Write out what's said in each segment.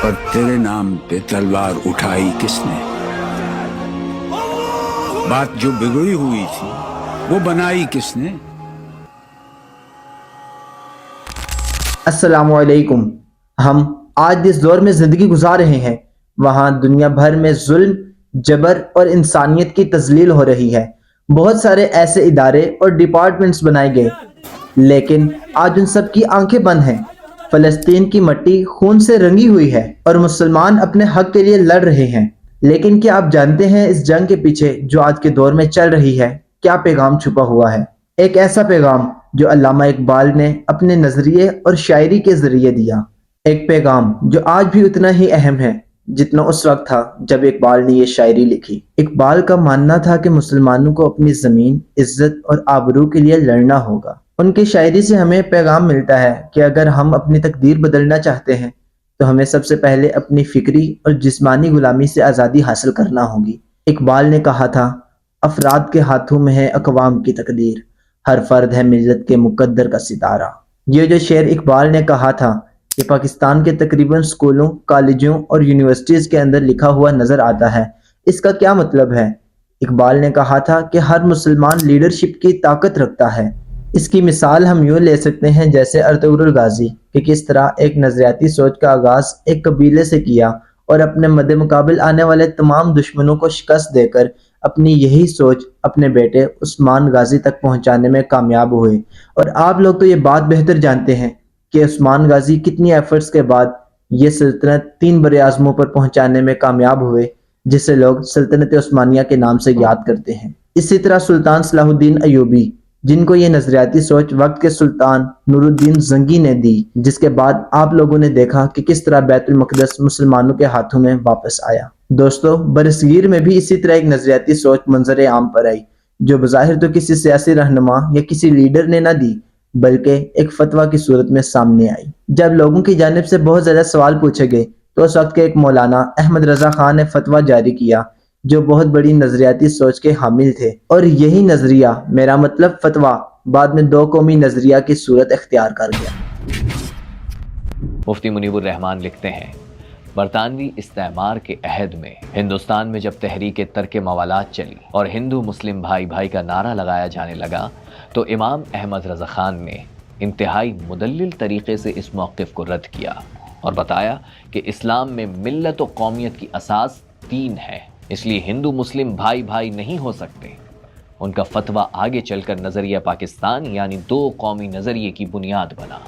पर तेरे नाम पे तलवार उठाई किसने? बात जो बिगड़ी हुई थी वो बनाई किसने? अस्सलामुअलैकुम। हम आज जिस दौर में ज़िंदगी गुजार रहे हैं वहाँ दुनिया भर में जुल्म, जबर और इंसानियत की तज़लील हो रही है। बहुत सारे ऐसे इदारे और डिपार्टमेंट्स बनाए गए, लेकिन आज उन सब की आंखें बंद हैं। फ़लस्तीन की मट्टी खून से रंगी हुई है और मुसलमान अपने हक के लिए लड़ रहे हैं। लेकिन क्या आप जानते हैं इस जंग के पीछे जो आज के दौर में चल रही है क्या पैगाम छुपा हुआ है? एक ऐसा पैगाम जो अल्लामा इकबाल ने अपने नजरिए और शायरी के जरिए दिया। एक पैगाम जो आज भी उतना ही अहम है जितना उस वक्त था जब इकबाल ने ये शायरी लिखी। इकबाल का मानना था कि मुसलमानों को अपनी जमीन, इज्जत और आबरू के लिए लड़ना होगा। उनकी शायरी से हमें पैगाम मिलता है कि अगर हम अपनी तकदीर बदलना चाहते हैं तो हमें सबसे पहले अपनी फिक्री और जिस्मानी गुलामी से आज़ादी हासिल करना होगी। इकबाल ने कहा था, अफराद के हाथों में है अकवाम की तकदीर, हर फर्द है मिल्लत के मुकद्दर का सितारा। ये जो शेर इकबाल ने कहा था ये पाकिस्तान के तकरीबन स्कूलों, कॉलेजों और यूनिवर्सिटीज़ के अंदर लिखा हुआ नज़र आता है। इसका क्या मतलब है? इकबाल ने कहा था कि हर मुसलमान लीडरशिप की ताकत रखता है। इसकी मिसाल हम यूँ ले सकते हैं जैसे अर्तुगरुल गाजी कि किस तरह एक नज़रियाती सोच का आगाज़ एक कबीले से किया और अपने मद्दे मुकाबिल आने वाले तमाम दुश्मनों को शिकस्त देकर अपनी यही सोच अपने बेटे उस्मान गाजी तक पहुंचाने में कामयाब हुए। और आप लोग तो ये बात बेहतर जानते हैं कि उस्मान गाजी कितनी एफर्ट्स के बाद ये सल्तनत 3 बड़े आज़मों पर पहुंचाने में कामयाब हुए जिसे लोग सल्तनत उस्मानिया के नाम से याद करते हैं। इसी तरह सुल्तान सलाहुद्दीन अयूबी जिनको ये नजरियाती सोच वक्त के सुल्तान नूरुद्दीन जंगी ने दी, जिसके बाद आप लोगों ने देखा कि किस तरह बैतुल मक़दस मुसलमानों के हाथों में वापस आया। दोस्तों, बरसगीर में भी इसी तरह एक नजरियाती सोच मंजर आम पर आई जो बज़ाहिर तो किसी सियासी रहनुमा या किसी लीडर ने ना दी बल्कि एक फतवा की सूरत में सामने आई। जब लोगों की जानिब से बहुत ज़्यादा सवाल पूछे गए तो उस वक्त के एक मौलाना अहमद रजा खान ने फतवा जारी किया जो बहुत बड़ी नजरियाती सोच के हामिल थे, और यही नजरिया, मेरा मतलब फतवा, बाद में 2 कौमी नजरिया की सूरत इख्तियार कर गया। मुफ्ती मुनीबुर रहमान लिखते हैं, बरतानवी इस्तेमार के अहद में हिंदुस्तान में जब तहरीक तर्क मवालात चली और हिंदू मुस्लिम भाई भाई का नारा लगाया जाने लगा तो इमाम अहमद रजा खान ने इंतहाई मुदल्लिल तरीके से इस मौक़िफ़ को रद्द किया और बताया कि इस्लाम में मिल्लत व कौमियत की असास 3 है, इसलिए हिंदू मुस्लिम भाई भाई नहीं हो सकते। उनका फतवा आगे चलकर नजरिया पाकिस्तान यानी 2 कौमी नजरिए की बुनियाद बना,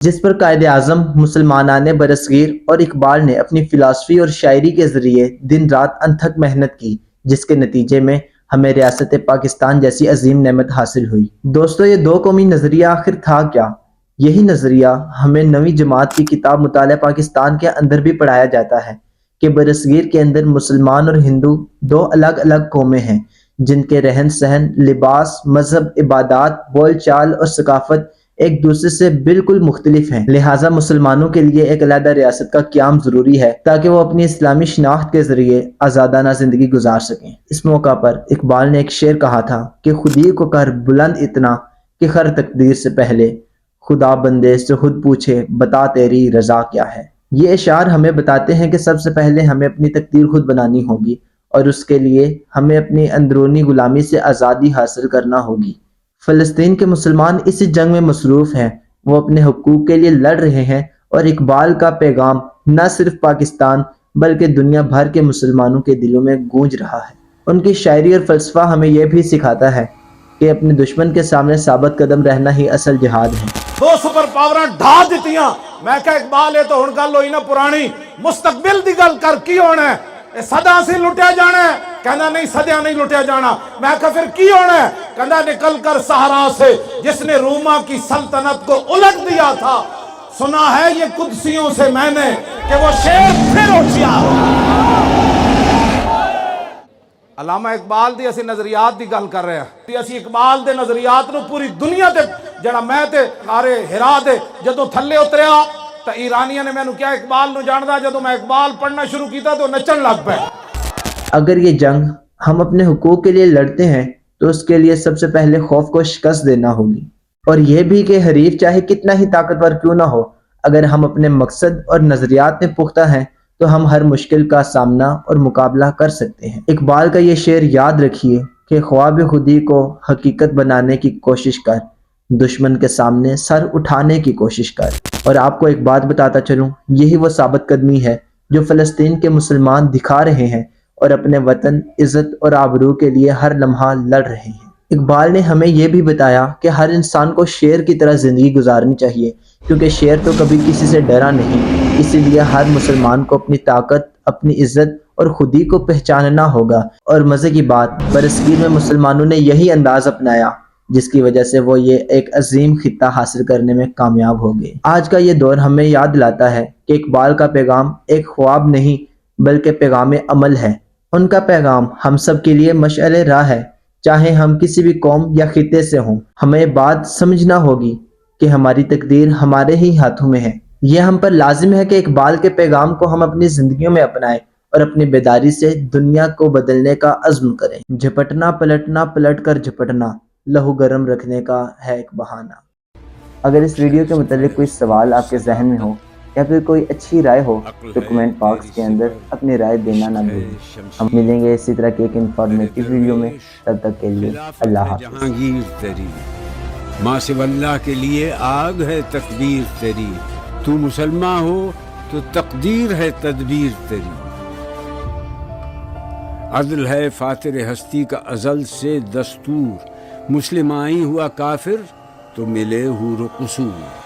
जिस पर कायदे आज़म मुसलमानाने बरसगीर और इकबाल ने अपनी फिलासफी और शायरी के जरिए दिन रात अनथक मेहनत की, जिसके नतीजे में हमें रियासत पाकिस्तान जैसी अजीम नेमत हासिल हुई। दोस्तों, ये 2 कौमी नजरिया आखिर था क्या? यही नजरिया हमें नवी जमात की किताब मुताला पाकिस्तान के अंदर भी पढ़ाया जाता है कि बरसगीर के अंदर मुसलमान और हिंदू 2 अलग अलग कौमें हैं जिनके रहन सहन, लिबास, मजहब, इबादत, बोल चाल और सकाफत एक दूसरे से बिल्कुल मुख्तलिफ हैं। लिहाजा मुसलमानों के लिए एक अलग रियासत का क़याम ज़रूरी है ताकि वो अपनी इस्लामी शनाख्त के ज़रिए आज़ादाना ज़िंदगी गुजार सकें। इस मौका पर इकबाल ने एक शेर कहा था कि खुदी को कर बुलंद इतना कि हर तकदीर से पहले खुदा बंदे से खुद पूछे बता तेरी रज़ा क्या है। ये इशार हमें बताते हैं कि सबसे पहले हमें अपनी तकदीर खुद बनानी होगी और उसके लिए हमें अपनी अंदरूनी गुलामी से आज़ादी हासिल करना होगी। फ़लस्तीन के मुसलमान इसी जंग में मसरूफ़ हैं, वो अपने हुकूक के लिए लड़ रहे हैं और इकबाल का पैगाम न सिर्फ पाकिस्तान बल्कि दुनिया भर के मुसलमानों के दिलों में गूंज रहा है। उनकी शायरी और फ़लसफ़ा हमें यह भी सिखाता है कि अपने दुश्मन के सामने साबित कदम रहना ही असल जिहाद है। 2 सुपर पावर ढा दित्तियां। मैं कहा इकबाल ये तो हुण गल होई ना पुरानी, मुस्तकबिल दी गल कर की होना है? सदा से लुटिया जाना है? कहना नहीं, सदिया नहीं लुटिया जाना। मैं कहा फिर की होना है? कहना निकल कर सहारा से जिसने रोमा की सल्तनत को उलट दिया था, सुना है ये कुदसियों से मैंने कि वो शेर फिर होशियार। अलामा इकबाल दी असी नजरियात दी गल कर रहे हैं। असी इकबाल दे नजरियात नू पूरी दुनिया ते जड़ा मैं ते सारे हिरा दे जदों थल्ले उतरिया तो ईरानिया ने मैनू क्या इकबाल नू जानदा, जदों मैं इकबाल पढ़ना शुरू किया तो नचन लग पे। अगर ये जंग हम अपने हुकूक के लिए लड़ते हैं तो उसके लिए सबसे पहले खौफ को शिकस्त देना होगी, और यह भी कि हरीफ चाहे कितना ही ताकतवर क्यों ना हो, اگر ہم اپنے مقصد اور نظریات میں پختہ ہیں تو ہم ہر مشکل کا سامنا اور مقابلہ کر سکتے ہیں۔ اقبال کا یہ شعر یاد رکھیے کہ خواب خودی کو حقیقت بنانے کی کوشش کر، دشمن کے سامنے سر اٹھانے کی کوشش کر۔ اور آپ کو ایک بات بتاتا چلوں، یہی وہ ثابت قدمی ہے جو فلسطین کے مسلمان دکھا رہے ہیں اور اپنے وطن، عزت اور آبرو کے لیے ہر لمحہ لڑ رہے ہیں۔ اقبال نے ہمیں یہ بھی بتایا کہ ہر انسان کو شیر کی طرح زندگی گزارنی چاہیے، کیونکہ شیر تو کبھی کسی سے ڈرا نہیں۔ اسی لیے ہر مسلمان کو اپنی طاقت، اپنی عزت اور خودی کو پہچاننا ہوگا۔ اور مزے کی بات، برصغیر میں مسلمانوں نے یہی انداز اپنایا جس کی وجہ سے وہ یہ ایک عظیم خطہ حاصل کرنے میں کامیاب ہو گئے۔ آج کا یہ دور ہمیں یاد دلاتا ہے کہ اقبال کا پیغام ایک خواب نہیں بلکہ پیغام عمل ہے۔ ان کا پیغام ہم سب کے لیے مشعل راہ ہے، چاہے ہم کسی بھی قوم یا خطے سے ہوں۔ ہمیں بات سمجھنا ہوگی کہ ہماری تقدیر ہمارے ہی ہاتھوں میں ہے۔ یہ ہم پر لازم ہے کہ اقبال کے پیغام کو ہم اپنی زندگیوں میں اپنائیں اور اپنی بیداری سے دنیا کو بدلنے کا عزم کریں۔ جھپٹنا پلٹنا، پلٹ کر جھپٹنا، لہو گرم رکھنے کا ہے ایک بہانہ۔ اگر اس ویڈیو کے متعلق کوئی سوال آپ کے ذہن میں ہو یا پھر کوئی اچھی رائے ہو تو کمنٹ باکس کے اندر اپنی رائے دینا نہ بھولیں۔ ہم ملیں گے اسی طرح کی ایک انفارمیٹیو ویڈیو میں، تب تک کے لیے اللہ حافظ۔ جہانگیر تیری ماں سو اللہ کے لیے آگ ہے تکبیر تیری، تو مسلمان ہو تو تقدیر ہے تدبیر تیری، عدل ہے فاتر ہستی کا ازل سے دستور، مسلم آئی ہوا کافر تو ملے حور و قصور۔